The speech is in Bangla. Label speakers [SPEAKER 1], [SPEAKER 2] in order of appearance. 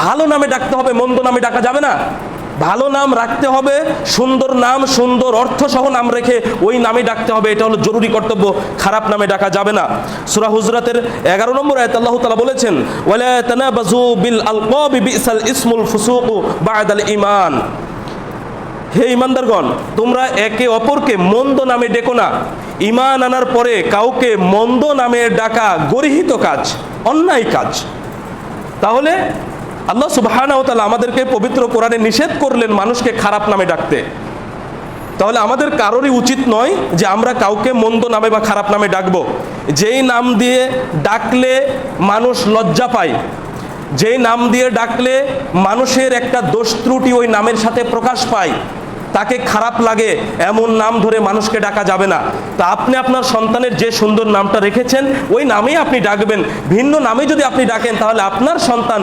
[SPEAKER 1] ভালো নামে ডাকতে হবে, মন্দ নামে ডাকা যাবে না। ভালো নাম রাখতে হবে, সুন্দর নাম, সুন্দর অর্থ সহ নাম রেখে ওই নামে ডাকতে হবে, এটা হলো জরুরি কর্তব্য। খারাপ নামে ডাকা যাবে না। সূরা হুজরাতের 11 নম্বর আয়াতে আল্লাহ তাআলা বলেছেন, ওয়ালা তানাবাজু বিল আলকাবি বিসাল ইসমুল ফুসুকু বা'দাল ঈমান। হে ঈমানদারগণ, তোমরা একে অপরকে মন্দ নামে ডেকো না। ঈমান আনার পরে কাউকে মন্দ নামে ডাকা গর্হিত কাজ, অন্যায় কাজ। তাহলে আল্লাহ সুবহানাহু ওয়া তাআলা আমাদেরকে পবিত্র কোরআনে নিষেধ করলেন মানুষকে খারাপ নামে ডাকতে। তাহলে আমাদের কারোরই উচিত নয় যে আমরা কাউকে মন্দ নামে বা খারাপ নামে ডাকবো। যেই নাম দিয়ে ডাকলে মানুষ লজ্জা পায়, যেই নাম দিয়ে ডাকলে মানুষের একটা দোষ ত্রুটি ওই নামের সাথে প্রকাশ পায়, তাকে খারাপ লাগে, এমন নাম ধরে মানুষকে ডাকা যাবে না। তা আপনি আপনার সন্তানের যে সুন্দর নামটা রেখেছেন ওই নামেই আপনি ডাকবেন। ভিন্ন নামে যদি আপনি ডাকেন তাহলে আপনার সন্তান